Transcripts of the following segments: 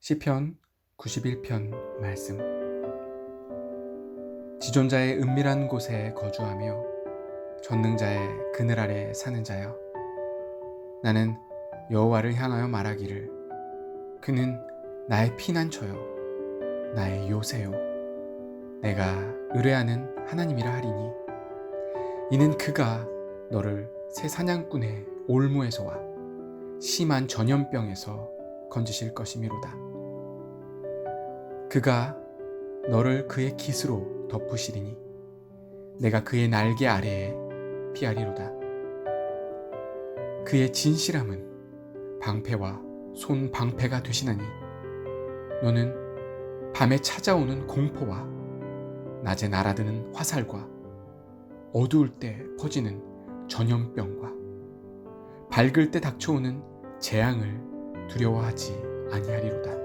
시편 91편 말씀. 지존자의 은밀한 곳에 거주하며 전능자의 그늘 아래 사는 자여, 나는 여호와를 향하여 말하기를, 그는 나의 피난처요 나의 요새요 내가 의뢰하는 하나님이라 하리니, 이는 그가 너를 새 사냥꾼의 올무에서와 심한 전염병에서 건지실 것이미로다. 그가 너를 그의 깃으로 덮으시리니 내가 그의 날개 아래에 피하리로다. 그의 진실함은 방패와 손 방패가 되시나니, 너는 밤에 찾아오는 공포와 낮에 날아드는 화살과 어두울 때 퍼지는 전염병과 밝을 때 닥쳐오는 재앙을 두려워하지 아니하리로다.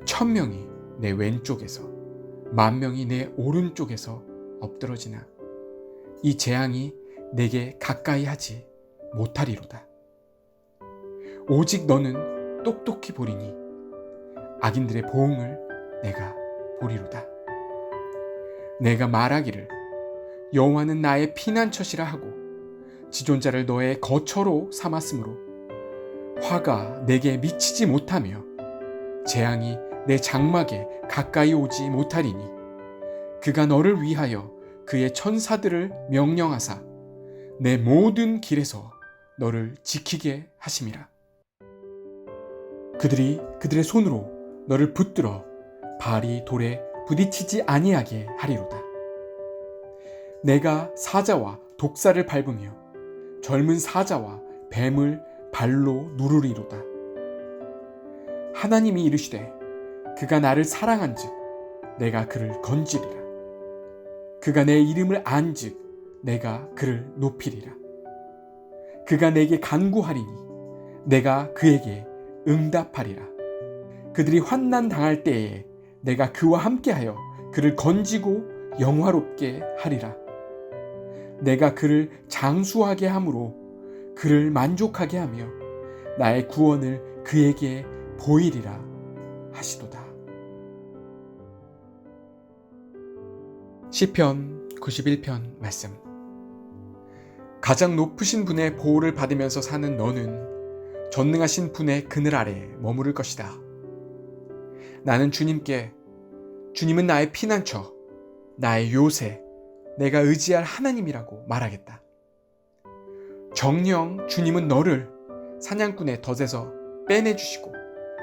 1000명이 내 왼쪽에서 10,000명이 내 오른쪽에서 엎드러지나 이 재앙이 내게 가까이 하지 못하리로다. 오직 너는 똑똑히 보리니 악인들의 보응을 내가 보리로다. 내가 말하기를, 여호와는 나의 피난처시라 하고 지존자를 너의 거처로 삼았으므로 화가 내게 미치지 못하며 재앙이 내 장막에 가까이 오지 못하리니, 그가 너를 위하여 그의 천사들을 명령하사 내 모든 길에서 너를 지키게 하심이라. 그들이 그들의 손으로 너를 붙들어 발이 돌에 부딪히지 아니하게 하리로다. 내가 사자와 독사를 밟으며 젊은 사자와 뱀을 발로 누르리로다. 하나님이 이르시되, 그가 나를 사랑한즉 내가 그를 건지리라. 그가 내 이름을 안즉 내가 그를 높이리라. 그가 내게 간구하리니 내가 그에게 응답하리라. 그들이 환난 당할 때에 내가 그와 함께하여 그를 건지고 영화롭게 하리라. 내가 그를 장수하게 함으로 그를 만족하게 하며 나의 구원을 그에게 보이리라 하시도다. 시편 91편 말씀. 가장 높으신 분의 보호를 받으면서 사는 너는 전능하신 분의 그늘 아래 머무를 것이다. 나는 주님께, 주님은 나의 피난처, 나의 요새, 내가 의지할 하나님이라고 말하겠다. 정녕 주님은 너를 사냥꾼의 덫에서 빼내주시고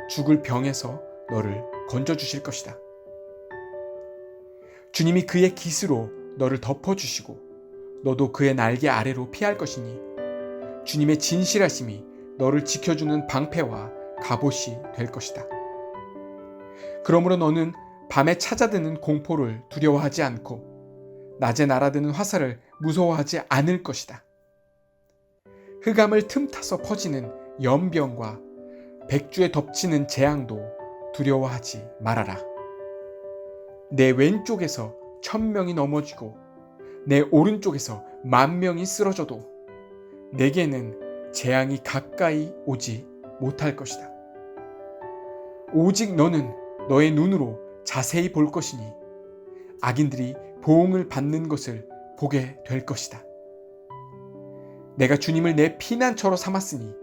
죽을 병에서 너를 건져주실 것이다. 주님이 그의 깃으로 너를 덮어주시고 너도 그의 날개 아래로 피할 것이니, 주님의 진실하심이 너를 지켜주는 방패와 갑옷이 될 것이다. 그러므로 너는 밤에 찾아드는 공포를 두려워하지 않고 낮에 날아드는 화살을 무서워하지 않을 것이다. 흑암을 틈타서 퍼지는 연병과 백주에 덮치는 재앙도 두려워하지 말아라. 내 왼쪽에서 1000명이 넘어지고 내 오른쪽에서 10,000명이 쓰러져도 내게는 재앙이 가까이 오지 못할 것이다. 오직 너는 너의 눈으로 자세히 볼 것이니 악인들이 보응을 받는 것을 보게 될 것이다. 내가 주님을 내 피난처로 삼았으니,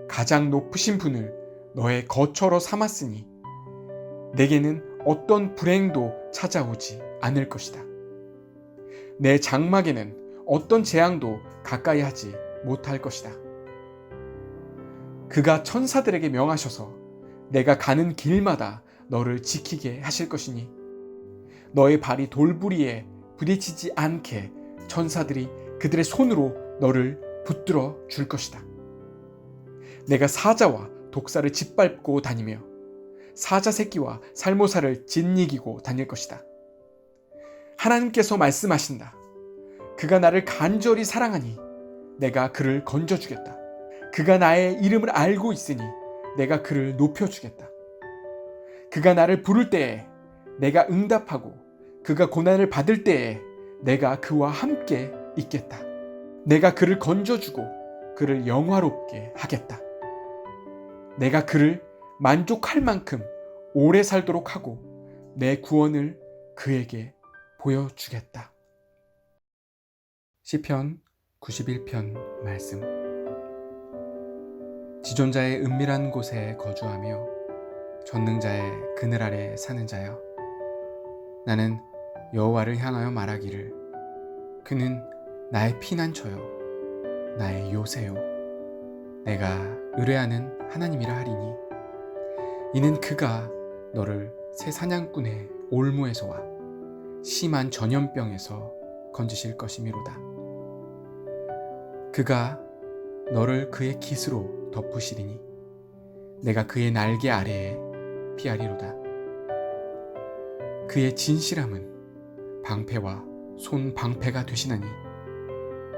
가장 높으신 분을 너의 거처로 삼았으니 내게는 어떤 불행도 찾아오지 않을 것이다. 내 장막에는 어떤 재앙도 가까이 하지 못할 것이다. 그가 천사들에게 명하셔서 내가 가는 길마다 너를 지키게 하실 것이니, 너의 발이 돌부리에 부딪히지 않게 천사들이 그들의 손으로 너를 붙들어 줄 것이다. 내가 사자와 독사를 짓밟고 다니며 사자 새끼와 살모사를 짓이기고 다닐 것이다. 하나님께서 말씀하신다. 그가 나를 간절히 사랑하니 내가 그를 건져주겠다. 그가 나의 이름을 알고 있으니 내가 그를 높여주겠다. 그가 나를 부를 때에 내가 응답하고 그가 고난을 받을 때에 내가 그와 함께 있겠다. 내가 그를 건져주고 그를 영화롭게 하겠다. 내가 그를 만족할 만큼 오래 살도록 하고 내 구원을 그에게 보여주겠다. 시편 91편 말씀. 지존자의 은밀한 곳에 거주하며 전능자의 그늘 아래 사는 자여, 나는 여호와를 향하여 말하기를 그는 나의 피난처요 나의 요새요 내가 의뢰하는 하나님이라 하리니, 이는 그가 너를 새 사냥꾼의 올무에서와 심한 전염병에서 건지실 것이미로다. 그가 너를 그의 깃으로 덮으시리니 내가 그의 날개 아래에 피하리로다. 그의 진실함은 방패와 손 방패가 되시나니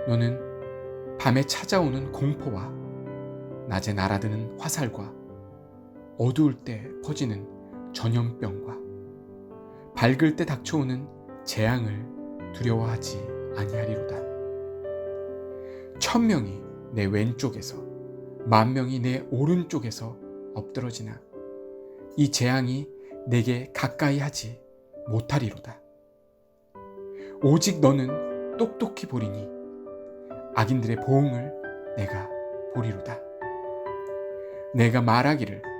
너는 밤에 찾아오는 공포와 낮에 날아드는 화살과 어두울 때 퍼지는 전염병과 밝을 때 닥쳐오는 재앙을 두려워하지 아니하리로다. 1000명이 내 왼쪽에서 10,000명이 내 오른쪽에서 엎드러지나 이 재앙이 내게 가까이 하지 못하리로다. 오직 너는 똑똑히 보리니 악인들의 보응을 내가 보리로다. 내가 말하기를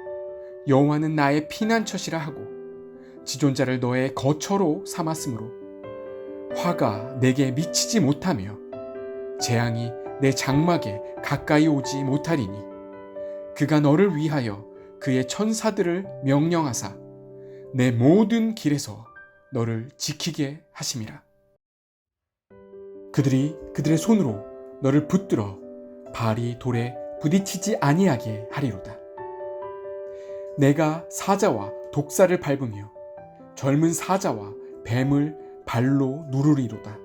여호와는 나의 피난처시라 하고 지존자를 너의 거처로 삼았으므로 화가 내게 미치지 못하며 재앙이 내 장막에 가까이 오지 못하리니, 그가 너를 위하여 그의 천사들을 명령하사 내 모든 길에서 너를 지키게 하심이라. 그들이 그들의 손으로 너를 붙들어 발이 돌에 부딪히지 아니하게 하리로다. 내가 사자와 독사를 밟으며 젊은 사자와 뱀을 발로 누르리로다.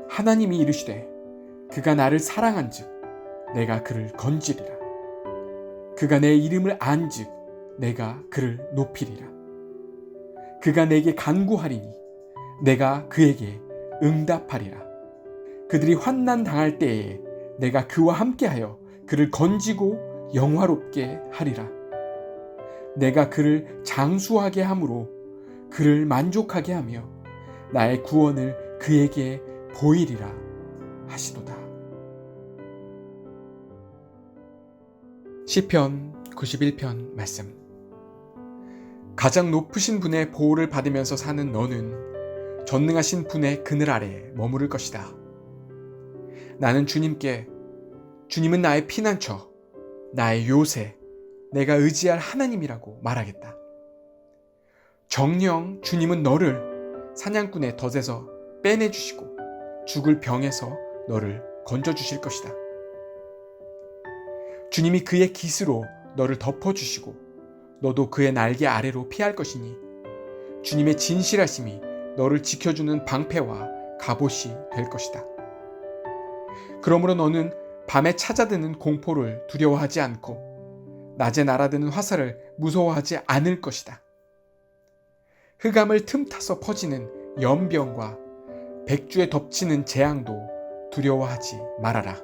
하나님이 이르시되 그가 나를 사랑한즉 내가 그를 건지리라. 그가 내 이름을 안즉 내가 그를 높이리라. 그가 내게 간구하리니 내가 그에게 응답하리라. 그들이 환난 당할 때에 내가 그와 함께하여 그를 건지고 영화롭게 하리라. 내가 그를 장수하게 함으로 그를 만족하게 하며 나의 구원을 그에게 보이리라 하시도다. 시편 91편 말씀. 가장 높으신 분의 보호를 받으면서 사는 너는 전능하신 분의 그늘 아래 머무를 것이다. 나는 주님은 나의 피난처, 나의 요새, 내가 의지할 하나님이라고 말하겠다. 정녕 주님은 너를 사냥꾼의 덫에서 빼내주시고 죽을 병에서 너를 건져주실 것이다. 주님이 그의 깃으로 너를 덮어주시고 너도 그의 날개 아래로 피할 것이니, 주님의 진실하심이 너를 지켜주는 방패와 갑옷이 될 것이다. 그러므로 너는 밤에 찾아드는 공포를 두려워하지 않고 낮에 날아드는 화살을 무서워하지 않을 것이다. 흑암을 틈타서 퍼지는 연병과 백주에 덮치는 재앙도 두려워하지 말아라.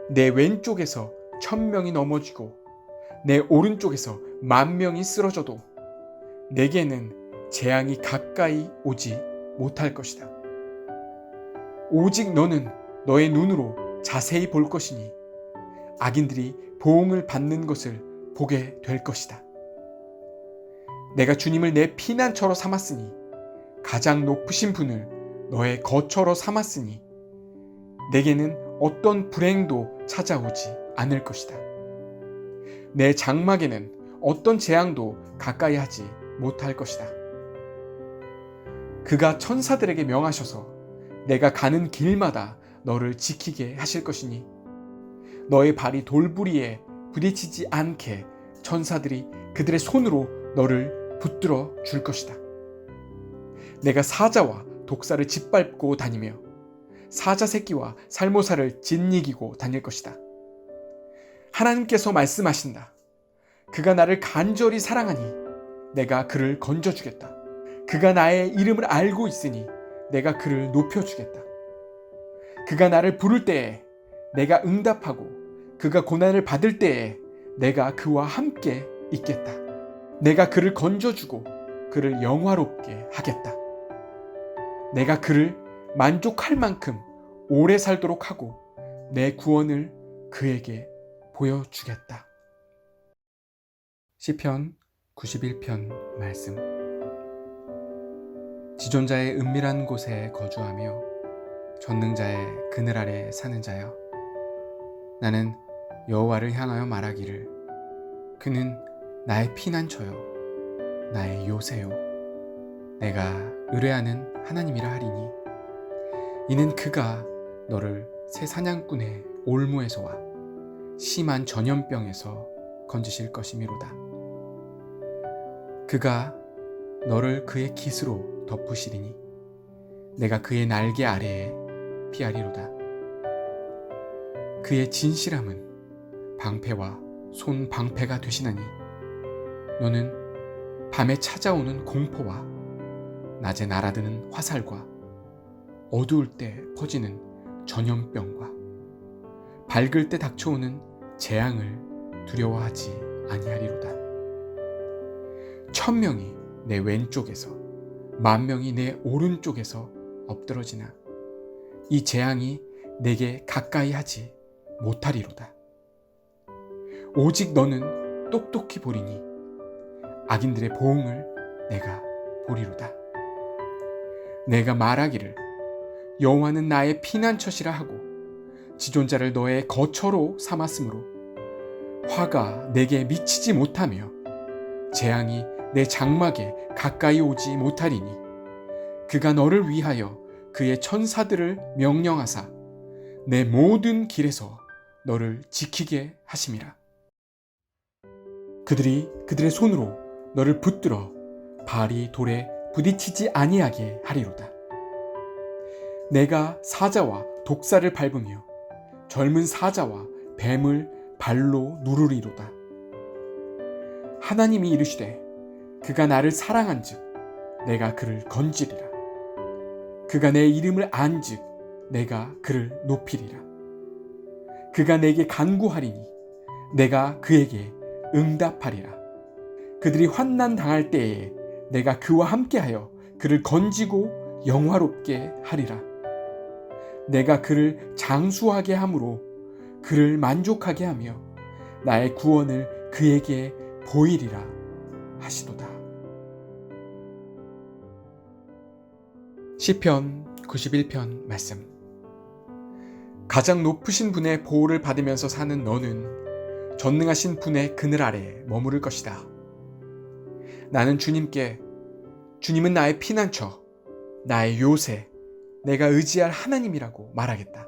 내 왼쪽에서 1000명이 넘어지고 내 오른쪽에서 10,000명이 쓰러져도 내게는 재앙이 가까이 오지 못할 것이다. 오직 너는 너의 눈으로 자세히 볼 것이니 악인들이 보응을 받는 것을 보게 될 것이다. 내가 주님을 내 피난처로 삼았으니, 가장 높으신 분을 너의 거처로 삼았으니 내게는 어떤 불행도 찾아오지 않을 것이다. 내 장막에는 어떤 재앙도 가까이 하지 못할 것이다. 그가 천사들에게 명하셔서 내가 가는 길마다 너를 지키게 하실 것이니 너의 발이 돌부리에 부딪히지 않게 천사들이 그들의 손으로 너를 붙들어 줄 것이다. 내가 사자와 독사를 짓밟고 다니며 사자 새끼와 살모사를 짓이기고 다닐 것이다. 하나님께서 말씀하신다. 그가 나를 간절히 사랑하니 내가 그를 건져주겠다. 그가 나의 이름을 알고 있으니 내가 그를 높여주겠다. 그가 나를 부를 때에 내가 응답하고 그가 고난을 받을 때에 내가 그와 함께 있겠다. 내가 그를 건져주고 그를 영화롭게 하겠다. 내가 그를 만족할 만큼 오래 살도록 하고 내 구원을 그에게 보여주겠다. 시편 91편 말씀. 지존자의 은밀한 곳에 거주하며 전능자의 그늘 아래 사는 자여, 나는 여호와를 향하여 말하기를, 그는 나의 피난처요 나의 요새요 내가 의뢰하는 하나님이라 하리니, 이는 그가 너를 새 사냥꾼의 올무에서와 심한 전염병에서 건지실 것이미로다. 그가 너를 그의 깃으로 덮으시리니 내가 그의 날개 아래에 피하리로다. 그의 진실함은 방패와 손 방패가 되시나니, 너는 밤에 찾아오는 공포와 낮에 날아드는 화살과 어두울 때 퍼지는 전염병과 밝을 때 닥쳐오는 재앙을 두려워하지 아니하리로다. 1000명이 내 왼쪽에서 10,000명이 내 오른쪽에서 엎드러지나 이 재앙이 내게 가까이 하지 못하리로다. 오직 너는 똑똑히 보리니 악인들의 보응을 내가 보리로다. 내가 말하기를, 여호와는 나의 피난처시라 하고 지존자를 너의 거처로 삼았으므로 화가 내게 미치지 못하며 재앙이 내 장막에 가까이 오지 못하리니, 그가 너를 위하여 그의 천사들을 명령하사 내 모든 길에서 너를 지키게 하심이라. 그들이 그들의 손으로 너를 붙들어 발이 돌에 부딪히지 아니하게 하리로다. 내가 사자와 독사를 밟으며 젊은 사자와 뱀을 발로 누르리로다. 하나님이 이르시되, 그가 나를 사랑한즉 내가 그를 건지리라. 그가 내 이름을 안즉 내가 그를 높이리라. 그가 내게 간구하리니 내가 그에게 응답하리라. 그들이 환난 당할 때에 내가 그와 함께하여 그를 건지고 영화롭게 하리라. 내가 그를 장수하게 함으로 그를 만족하게 하며 나의 구원을 그에게 보이리라 하시도다. 시편 91편 말씀. 가장 높으신 분의 보호를 받으면서 사는 너는 전능하신 분의 그늘 아래 머무를 것이다. 나는 주님께, 주님은 나의 피난처, 나의 요새, 내가 의지할 하나님이라고 말하겠다.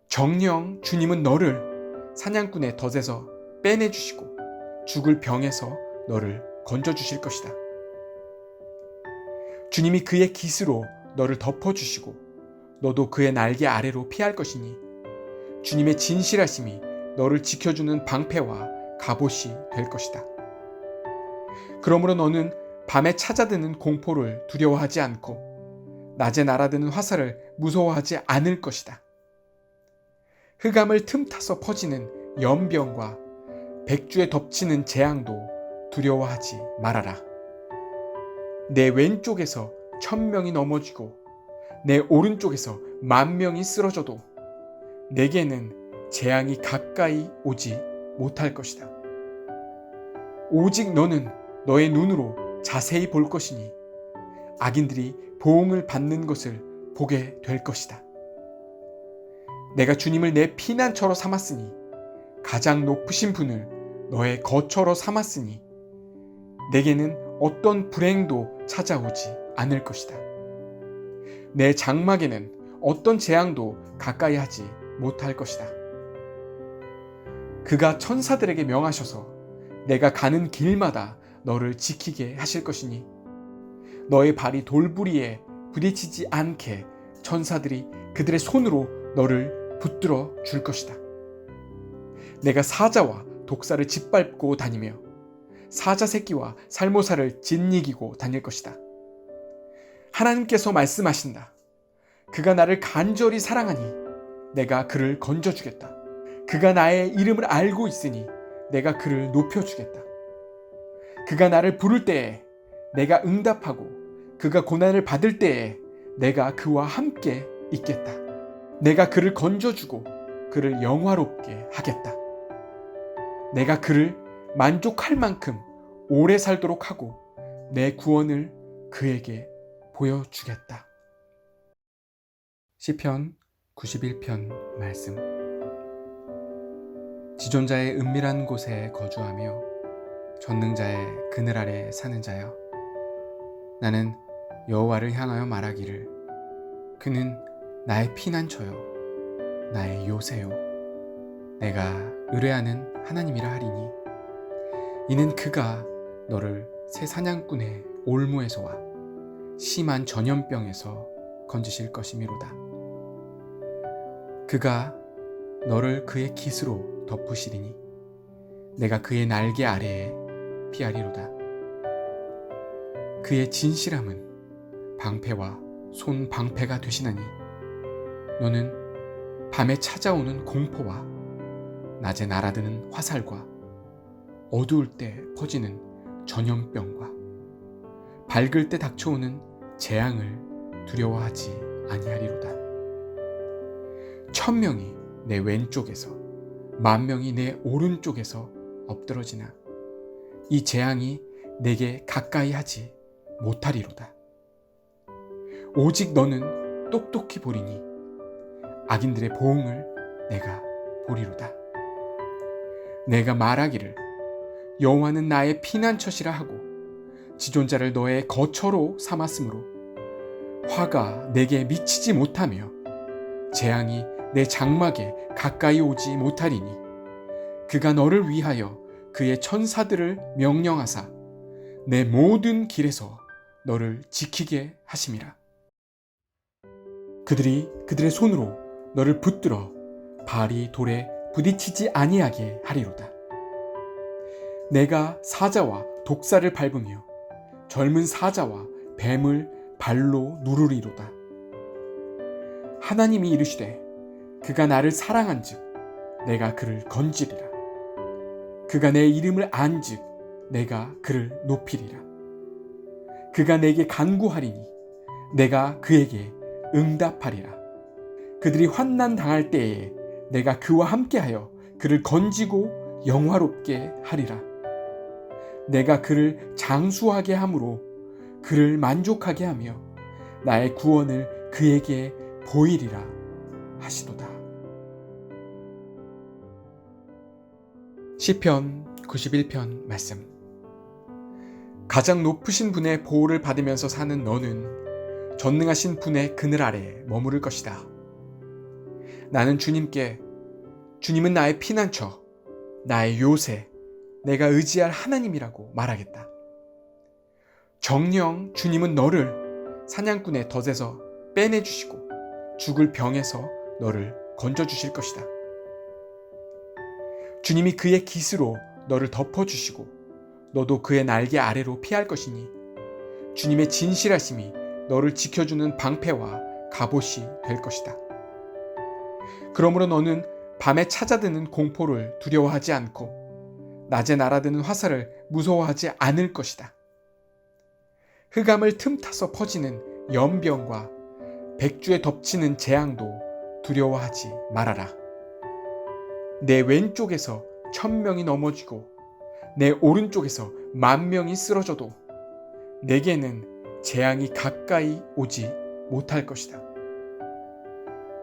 정녕 주님은 너를 사냥꾼의 덫에서 빼내주시고 죽을 병에서 너를 건져주실 것이다. 주님이 그의 깃으로 너를 덮어주시고 너도 그의 날개 아래로 피할 것이니, 주님의 진실하심이 너를 지켜주는 방패와 갑옷이 될 것이다. 그러므로 너는 밤에 찾아드는 공포를 두려워하지 않고 낮에 날아드는 화살을 무서워하지 않을 것이다. 흑암을 틈타서 퍼지는 연병과 백주에 덮치는 재앙도 두려워하지 말아라. 내 왼쪽에서 1000명이 넘어지고 내 오른쪽에서 10,000명이 쓰러져도 내게는 재앙이 가까이 오지 못할 것이다. 오직 너는 너의 눈으로 자세히 볼 것이니 악인들이 보응을 받는 것을 보게 될 것이다. 내가 주님을 내 피난처로 삼았으니, 가장 높으신 분을 너의 거처로 삼았으니 내게는 어떤 불행도 찾아오지 않을 것이다. 내 장막에는 어떤 재앙도 가까이 하지 못할 것이다. 그가 천사들에게 명하셔서 내가 가는 길마다 너를 지키게 하실 것이니, 너의 발이 돌부리에 부딪히지 않게 천사들이 그들의 손으로 너를 붙들어 줄 것이다. 내가 사자와 독사를 짓밟고 다니며 사자 새끼와 살모사를 짓이기고 다닐 것이다. 하나님께서 말씀하신다. 그가 나를 간절히 사랑하니 내가 그를 건져주겠다. 그가 나의 이름을 알고 있으니 내가 그를 높여주겠다. 그가 나를 부를 때에 내가 응답하고 그가 고난을 받을 때에 내가 그와 함께 있겠다. 내가 그를 건져주고 그를 영화롭게 하겠다. 내가 그를 만족할 만큼 오래 살도록 하고 내 구원을 그에게 보여주겠다. 시편 91편 말씀. 지존자의 은밀한 곳에 거주하며 전능자의 그늘 아래 사는 자여, 나는 여호와를 향하여 말하기를 그는 나의 피난처요 나의 요새요 내가 의뢰하는 하나님이라 하리니, 이는 그가 너를 새 사냥꾼의 올무에서와 심한 전염병에서 건지실 것이미로다. 그가 너를 그의 깃으로 덮으시리니 내가 그의 날개 아래에 피하리로다. 그의 진실함은 방패와 손 방패가 되시나니, 너는 밤에 찾아오는 공포와 낮에 날아드는 화살과 어두울 때 퍼지는 전염병과 밝을 때 닥쳐오는 재앙을 두려워하지 아니하리로다. 1000명이 내 왼쪽에서 10,000명이 내 오른쪽에서 엎드러지나 이 재앙이 내게 가까이 하지 못하리로다. 오직 너는 똑똑히 보리니 악인들의 보응을 내가 보리로다. 내가 말하기를 여호와는 나의 피난처시라 하고 지존자를 너의 거처로 삼았으므로 화가 내게 미치지 못하며 재앙이 내 장막에 가까이 오지 못하리니, 그가 너를 위하여 그의 천사들을 명령하사 내 모든 길에서 너를 지키게 하심이라. 그들이 그들의 손으로 너를 붙들어 발이 돌에 부딪히지 아니하게 하리로다. 내가 사자와 독사를 밟으며 젊은 사자와 뱀을 발로 누르리로다. 하나님이 이르시되 그가 나를 사랑한즉 내가 그를 건지리라. 그가 내 이름을 안즉 내가 그를 높이리라. 그가 내게 간구하리니 내가 그에게 응답하리라. 그들이 환난 당할 때에 내가 그와 함께하여 그를 건지고 영화롭게 하리라. 내가 그를 장수하게 함으로 그를 만족하게 하며 나의 구원을 그에게 보이리라 하시도다. 시편 91편 말씀. 가장 높으신 분의 보호를 받으면서 사는 너는 전능하신 분의 그늘 아래 머무를 것이다. 나는 주님은 나의 피난처, 나의 요새, 내가 의지할 하나님이라고 말하겠다. 정녕 주님은 너를 사냥꾼의 덫에서 빼내주시고 죽을 병에서 너를 건져주실 것이다. 주님이 그의 깃으로 너를 덮어주시고 너도 그의 날개 아래로 피할 것이니, 주님의 진실하심이 너를 지켜주는 방패와 갑옷이 될 것이다. 그러므로 너는 밤에 찾아드는 공포를 두려워하지 않고 낮에 날아드는 화살을 무서워하지 않을 것이다. 흑암을 틈타서 퍼지는 연병과 백주에 덮치는 재앙도 두려워하지 말아라. 내 왼쪽에서 1000명이 넘어지고 내 오른쪽에서 10,000명이 쓰러져도 내게는 재앙이 가까이 오지 못할 것이다.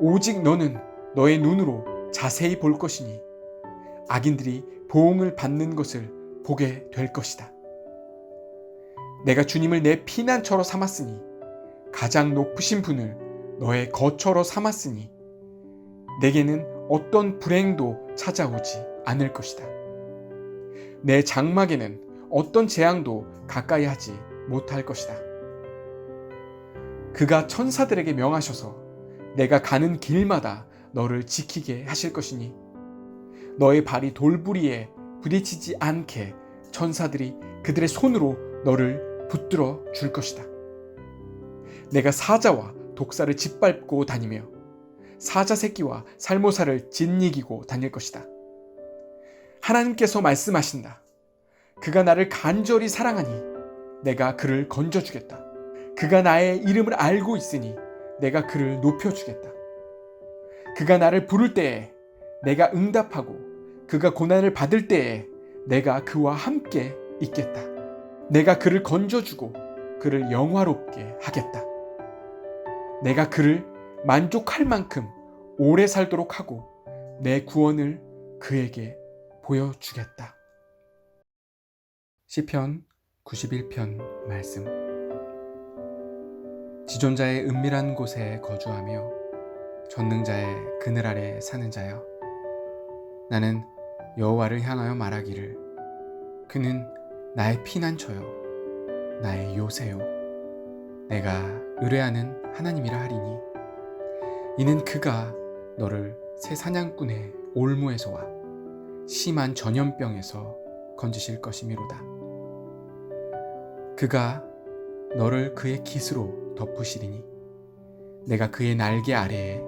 오직 너는 너의 눈으로 자세히 볼 것이니 악인들이 보응을 받는 것을 보게 될 것이다. 내가 주님을 내 피난처로 삼았으니, 가장 높으신 분을 너의 거처로 삼았으니 내게는 어떤 불행도 찾아오지 않을 것이다. 내 장막에는 어떤 재앙도 가까이 하지 못할 것이다. 그가 천사들에게 명하셔서 내가 가는 길마다 너를 지키게 하실 것이니, 너의 발이 돌부리에 부딪히지 않게 천사들이 그들의 손으로 너를 붙들어 줄 것이다. 내가 사자와 독사를 짓밟고 다니며 사자 새끼와 살모사를 짓이기고 다닐 것이다. 하나님께서 말씀하신다. 그가 나를 간절히 사랑하니 내가 그를 건져주겠다. 그가 나의 이름을 알고 있으니 내가 그를 높여주겠다. 그가 나를 부를 때에 내가 응답하고 그가 고난을 받을 때에 내가 그와 함께 있겠다. 내가 그를 건져주고 그를 영화롭게 하겠다. 내가 그를 만족할 만큼 오래 살도록 하고 내 구원을 그에게 보여주겠다. 시편 91편 말씀. 지존자의 은밀한 곳에 거주하며 전능자의 그늘 아래 사는 자여, 나는 여호와를 향하여 말하기를 그는 나의 피난처요 나의 요새요 내가 의뢰하는 하나님이라 하리니 이는 그가 너를 새 사냥꾼의 올무에서와 심한 전염병에서 건지실 것이미로다. 그가 너를 그의 깃으로 덮으시리니 내가 그의 날개 아래에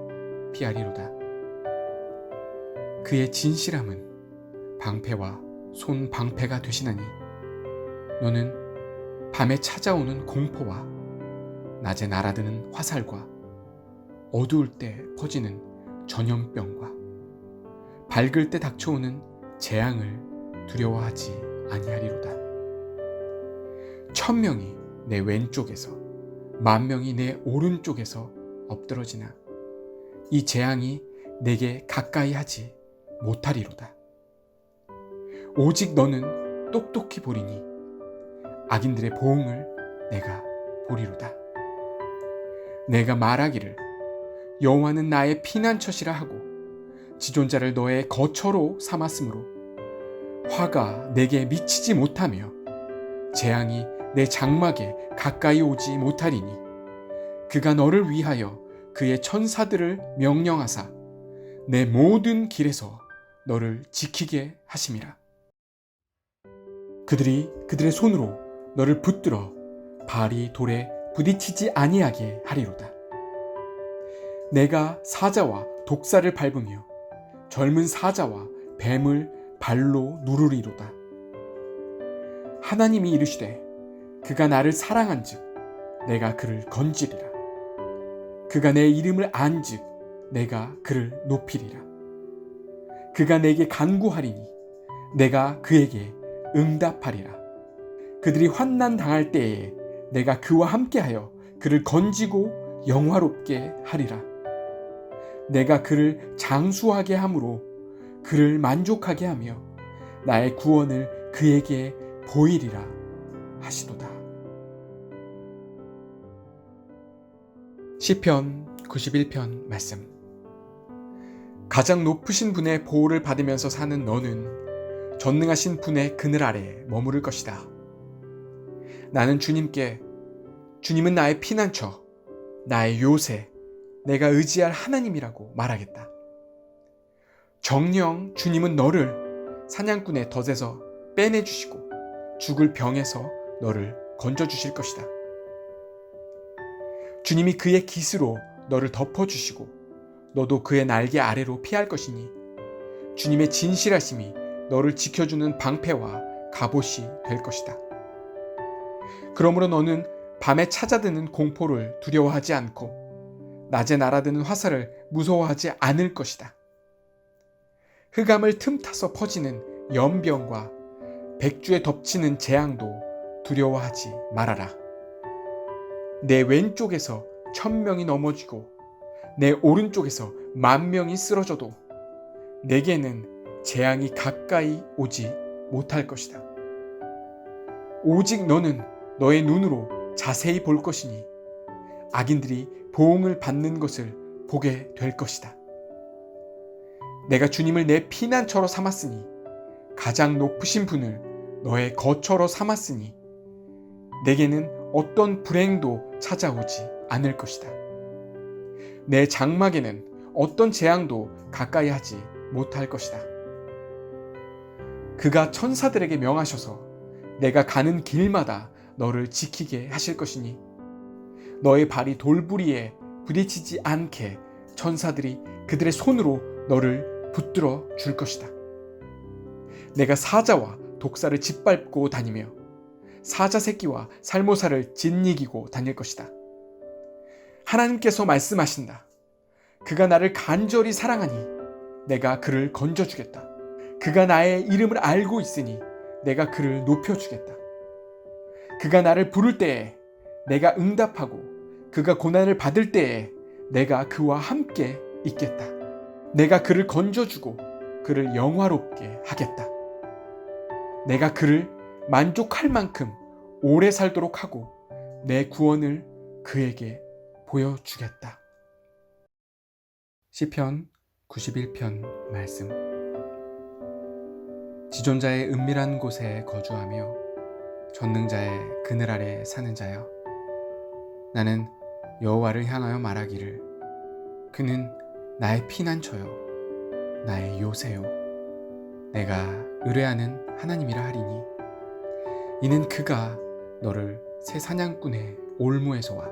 피하리로다. 그의 진실함은 방패와 손 방패가 되시나니 너는 밤에 찾아오는 공포와 낮에 날아드는 화살과 어두울 때 퍼지는 전염병과 밝을 때 닥쳐오는 재앙을 두려워하지 아니하리로다. 1000명이 내 왼쪽에서 10,000명이 내 오른쪽에서 엎드러지나 이 재앙이 내게 가까이 하지 못하리로다. 오직 너는 똑똑히 보리니 악인들의 보응을 내가 보리로다. 내가 말하기를 여호와는 나의 피난처시라 하고 지존자를 너의 거처로 삼았으므로 화가 내게 미치지 못하며 재앙이 내 장막에 가까이 오지 못하리니 그가 너를 위하여 그의 천사들을 명령하사 내 모든 길에서 너를 지키게 하심이라. 그들이 그들의 손으로 너를 붙들어 발이 돌에 부딪히지 아니하게 하리로다. 내가 사자와 독사를 밟으며 젊은 사자와 뱀을 발로 누르리로다. 하나님이 이르시되 그가 나를 사랑한즉 내가 그를 건지리라. 그가 내 이름을 안즉 내가 그를 높이리라. 그가 내게 간구하리니 내가 그에게 응답하리라. 그들이 환난 당할 때에 내가 그와 함께하여 그를 건지고 영화롭게 하리라. 내가 그를 장수하게 함으로 그를 만족하게 하며 나의 구원을 그에게 보이리라 하시도다. 시편 91편 말씀. 가장 높으신 분의 보호를 받으면서 사는 너는 전능하신 분의 그늘 아래 머무를 것이다. 나는 주님은 나의 피난처, 나의 요새, 내가 의지할 하나님이라고 말하겠다. 정녕 주님은 너를 사냥꾼의 덫에서 빼내주시고 죽을 병에서 너를 건져주실 것이다. 주님이 그의 깃으로 너를 덮어주시고 너도 그의 날개 아래로 피할 것이니 주님의 진실하심이 너를 지켜주는 방패와 갑옷이 될 것이다. 그러므로 너는 밤에 찾아드는 공포를 두려워하지 않고 낮에 날아드는 화살을 무서워하지 않을 것이다. 흑암을 틈타서 퍼지는 연병과 백주에 덮치는 재앙도 두려워하지 말아라. 내 왼쪽에서 1000명이 넘어지고 내 오른쪽에서 10,000명이 쓰러져도 내게는 재앙이 가까이 오지 못할 것이다. 오직 너는 너의 눈으로 자세히 볼 것이니 악인들이 보응을 받는 것을 보게 될 것이다. 내가 주님을 내 피난처로 삼았으니 가장 높으신 분을 너의 거처로 삼았으니 내게는 어떤 불행도 찾아오지 않을 것이다. 내 장막에는 어떤 재앙도 가까이 하지 못할 것이다. 그가 천사들에게 명하셔서 내가 가는 길마다 너를 지키게 하실 것이니 너의 발이 돌부리에 부딪히지 않게 천사들이 그들의 손으로 너를 붙들어 줄 것이다. 내가 사자와 독사를 짓밟고 다니며 사자 새끼와 살모사를 짓이기고 다닐 것이다. 하나님께서 말씀하신다. 그가 나를 간절히 사랑하니 내가 그를 건져주겠다. 그가 나의 이름을 알고 있으니 내가 그를 높여주겠다. 그가 나를 부를 때에 내가 응답하고 그가 고난을 받을 때에 내가 그와 함께 있겠다. 내가 그를 건져주고 그를 영화롭게 하겠다. 내가 그를 만족할 만큼 오래 살도록 하고 내 구원을 그에게 보여주겠다. 시편 91편 말씀. 지존자의 은밀한 곳에 거주하며 전능자의 그늘 아래 사는 자여, 나는 여호와를 향하여 말하기를 그는 나의 피난처요 나의 요새요 내가 의뢰하는 하나님이라 하리니 이는 그가 너를 새 사냥꾼의 올무에서와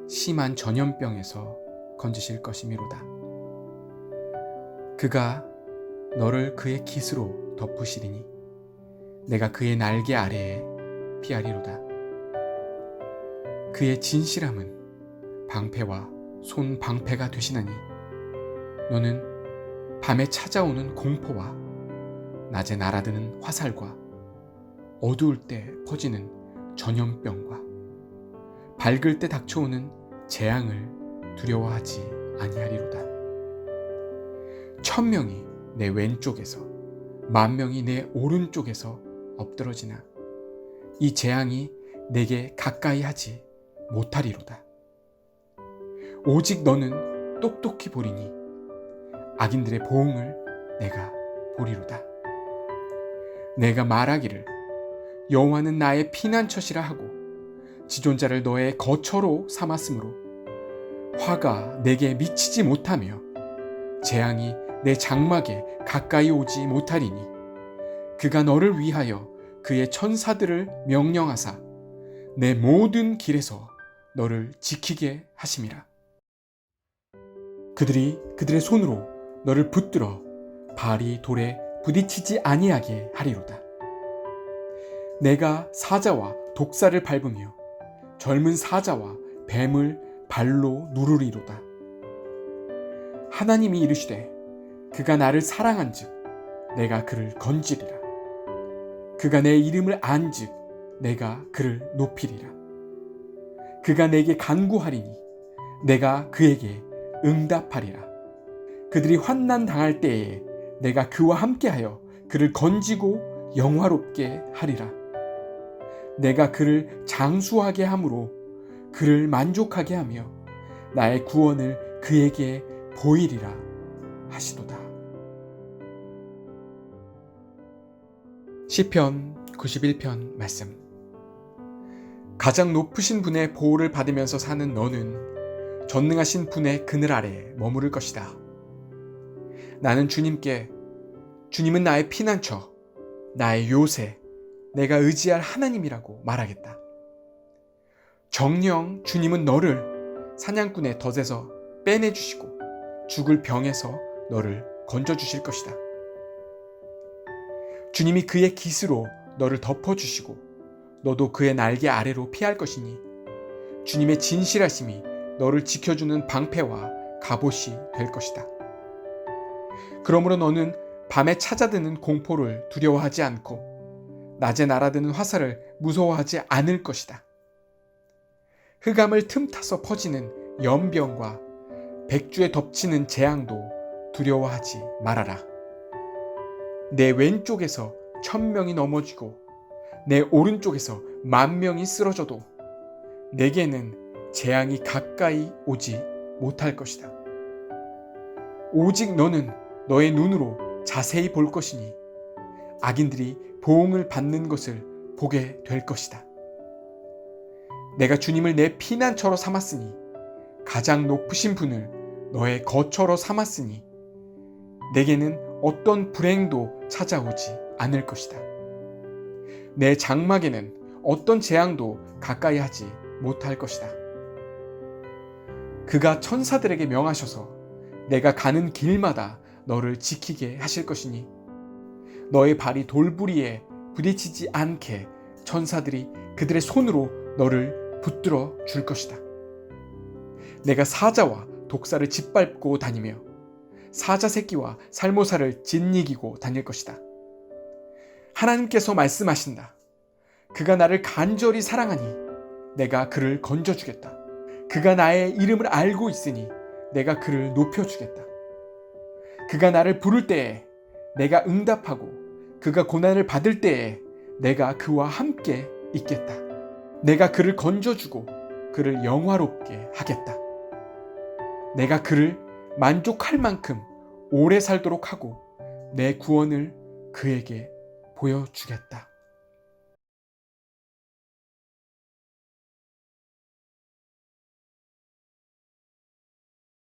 심한 전염병에서 건지실 것이미로다. 그가 너를 그의 깃으로 덮으시리니 내가 그의 날개 아래에 피하리로다. 그의 진실함은 방패와 손 방패가 되시나니 너는 밤에 찾아오는 공포와 낮에 날아드는 화살과 어두울 때 퍼지는 전염병과 밝을 때 닥쳐오는 재앙을 두려워하지 아니하리로다. 1000명이 내 왼쪽에서 10,000명이 내 오른쪽에서 엎드러지나 이 재앙이 내게 가까이 하지 못하리로다. 오직 너는 똑똑히 보리니 악인들의 보응을 내가 보리로다. 내가 말하기를 여호와는 나의 피난처시라 하고 지존자를 너의 거처로 삼았으므로 화가 내게 미치지 못하며 재앙이 내 장막에 가까이 오지 못하리니 그가 너를 위하여 그의 천사들을 명령하사 내 모든 길에서 너를 지키게 하심이라. 그들이 그들의 손으로 너를 붙들어 발이 돌에 부딪히지 아니하게 하리로다. 내가 사자와 독사를 밟으며 젊은 사자와 뱀을 발로 누르리로다. 하나님이 이르시되 그가 나를 사랑한즉 내가 그를 건지리라. 그가 내 이름을 안즉 내가 그를 높이리라. 그가 내게 간구하리니 내가 그에게 응답하리라. 그들이 환난 당할 때에 내가 그와 함께하여 그를 건지고 영화롭게 하리라. 내가 그를 장수하게 함으로 그를 만족하게 하며 나의 구원을 그에게 보이리라 하시도다. 시편 91편 말씀. 가장 높으신 분의 보호를 받으면서 사는 너는 전능하신 분의 그늘 아래 머무를 것이다. 나는 주님은 나의 피난처, 나의 요새, 내가 의지할 하나님이라고 말하겠다. 정녕 주님은 너를 사냥꾼의 덫에서 빼내주시고 죽을 병에서 너를 건져주실 것이다. 주님이 그의 깃으로 너를 덮어주시고 너도 그의 날개 아래로 피할 것이니 주님의 진실하심이 너를 지켜주는 방패와 갑옷이 될 것이다. 그러므로 너는 밤에 찾아드는 공포를 두려워하지 않고 낮에 날아드는 화살을 무서워하지 않을 것이다. 흑암을 틈타서 퍼지는 연병과 백주에 덮치는 재앙도 두려워하지 말아라. 내 왼쪽에서 1000명이 넘어지고 내 오른쪽에서 10,000명이 쓰러져도 내게는 재앙이 가까이 오지 못할 것이다. 오직 너는 너의 눈으로 자세히 볼 것이니 악인들이 보응을 받는 것을 보게 될 것이다. 내가 주님을 내 피난처로 삼았으니 가장 높으신 분을 너의 거처로 삼았으니 내게는 어떤 불행도 찾아오지 않을 것이다. 내 장막에는 어떤 재앙도 가까이 하지 못할 것이다. 그가 천사들에게 명하셔서 내가 가는 길마다 너를 지키게 하실 것이니 너의 발이 돌부리에 부딪히지 않게 천사들이 그들의 손으로 너를 붙들어 줄 것이다. 내가 사자와 독사를 짓밟고 다니며 사자 새끼와 살모사를 짓이기고 다닐 것이다. 하나님께서 말씀하신다. 그가 나를 간절히 사랑하니 내가 그를 건져주겠다. 그가 나의 이름을 알고 있으니 내가 그를 높여주겠다. 그가 나를 부를 때에 내가 응답하고 그가 고난을 받을 때에 내가 그와 함께 있겠다. 내가 그를 건져주고 그를 영화롭게 하겠다. 내가 그를 만족할 만큼 오래 살도록 하고 내 구원을 그에게 보여주겠다.